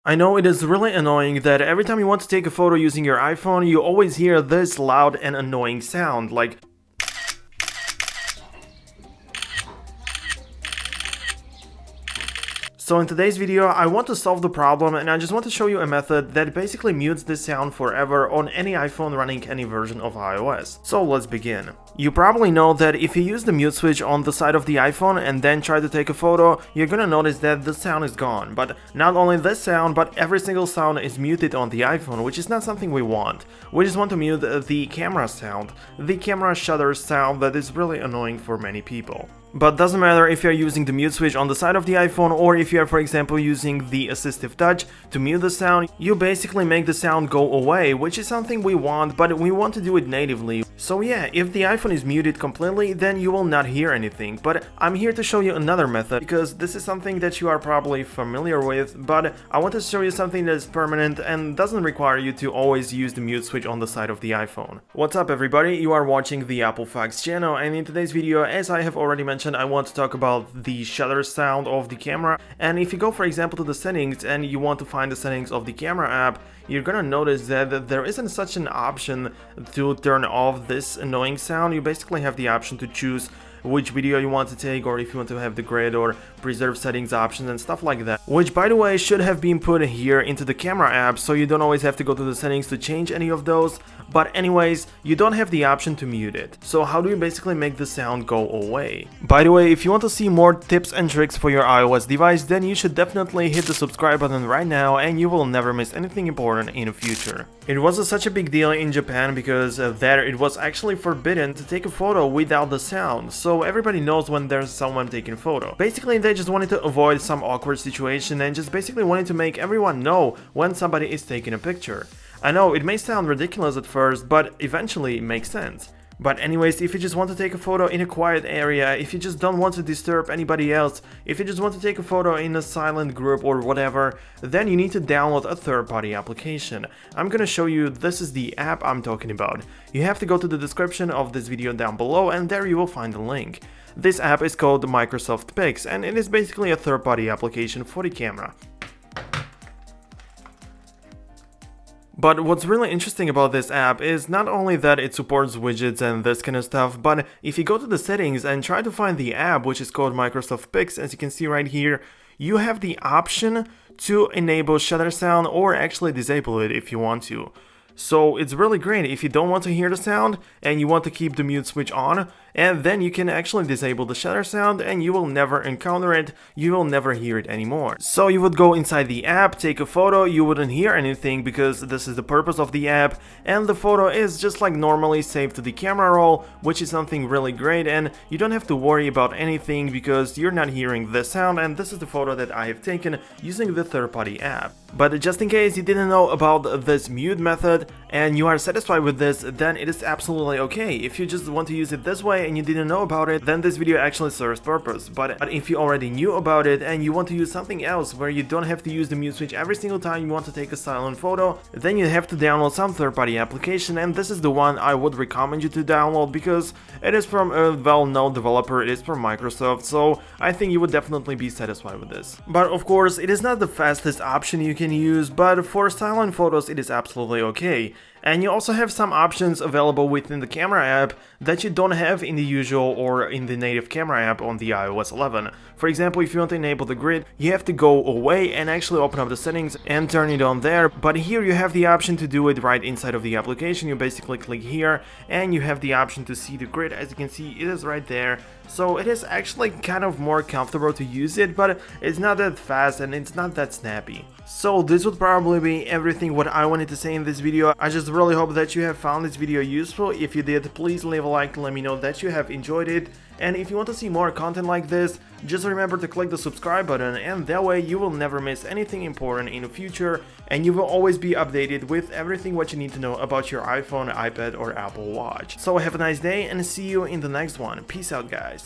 I know it is really annoying that every time you want to take a photo using your iPhone, you always hear this loud and annoying sound, like. So in today's video, I want to solve the problem, and I just want to show you a method that basically mutes this sound forever on any iPhone running any version of iOS. So let's begin. You probably know that if you use the mute switch on the side of the iPhone and then try to take a photo, you're gonna notice that the sound is gone. But not only this sound, but every single sound is muted on the iPhone, which is not something we want. We just want to mute the camera sound, the camera shutter sound that is really annoying for many people. But doesn't matter if you're using the mute switch on the side of the iPhone or if you're, for example, using the assistive touch to mute the sound, you basically make the sound go away, which is something we want, but we want to do it natively. So yeah, if the iPhone is muted completely, then you will not hear anything. But I'm here to show you another method, because this is something that you are probably familiar with, but I want to show you something that is permanent and doesn't require you to always use the mute switch on the side of the iPhone. What's up everybody, you are watching the Apple Facts channel, and in today's video, as I have already mentioned, I want to talk about the shutter sound of the camera. And if you go, for example, to the settings and you want to find the settings of the camera app, you're gonna notice that there isn't such an option to turn off this annoying sound. You basically have the option to choose which video you want to take, or if you want to have the grid or preserve settings options and stuff like that, which by the way should have been put here into the camera app, so you don't always have to go to the settings to change any of those. But anyways, you don't have the option to mute it. So how do you basically make the sound go away? By the way, if you want to see more tips and tricks for your iOS device, then you should definitely hit the subscribe button right now, and you will never miss anything important in the future. It was such a big deal in Japan because there it was actually forbidden to take a photo without the sound, so everybody knows when there's someone taking a photo. Basically, they just wanted to avoid some awkward situation and just basically wanted to make everyone know when somebody is taking a picture. I know it may sound ridiculous at first, but eventually it makes sense. But anyways, if you just want to take a photo in a quiet area, if you just don't want to disturb anybody else, if you just want to take a photo in a silent group or whatever, then you need to download a third-party application. I'm gonna show you, this is the app I'm talking about. You have to go to the description of this video down below, and there you will find the link. This app is called Microsoft Pix, and it is basically a third-party application for the camera. But what's really interesting about this app is not only that it supports widgets and this kind of stuff, but if you go to the settings and try to find the app, which is called Microsoft Pix, as you can see right here, you have the option to enable shutter sound or actually disable it if you want to. So it's really great if you don't want to hear the sound and you want to keep the mute switch on, and then you can actually disable the shutter sound and you will never encounter it, you will never hear it anymore. So you would go inside the app, take a photo, you wouldn't hear anything because this is the purpose of the app, and the photo is just like normally saved to the camera roll, which is something really great, and you don't have to worry about anything because you're not hearing the sound, and this is the photo that I have taken using the third-party app. But just in case you didn't know about this mute method and you are satisfied with this, then it is absolutely okay. If you just want to use it this way and you didn't know about it, then this video actually serves purpose. But if you already knew about it and you want to use something else where you don't have to use the mute switch every single time you want to take a silent photo, then you have to download some third-party application, and this is the one I would recommend you to download because it is from a well-known developer, it is from Microsoft, so I think you would definitely be satisfied with this. But of course, it is not the fastest option you can use, but for silent photos it is absolutely okay. And you also have some options available within the camera app that you don't have in the usual or in the native camera app on the iOS 11. For example, if you want to enable the grid, you have to go away and actually open up the settings and turn it on there, but here you have the option to do it right inside of the application. You basically click here and you have the option to see the grid. As you can see, it is right there. So it is actually kind of more comfortable to use it, but it's not that fast and it's not that snappy. So this would probably be everything what I wanted to say in this video. I just really hope that you have found this video useful. If you did, please leave a like to let me know that you have enjoyed it. And if you want to see more content like this, just remember to click the subscribe button, and that way you will never miss anything important in the future, and you will always be updated with everything what you need to know about your iPhone, iPad or Apple Watch. So have a nice day and see you in the next one. Peace out, guys.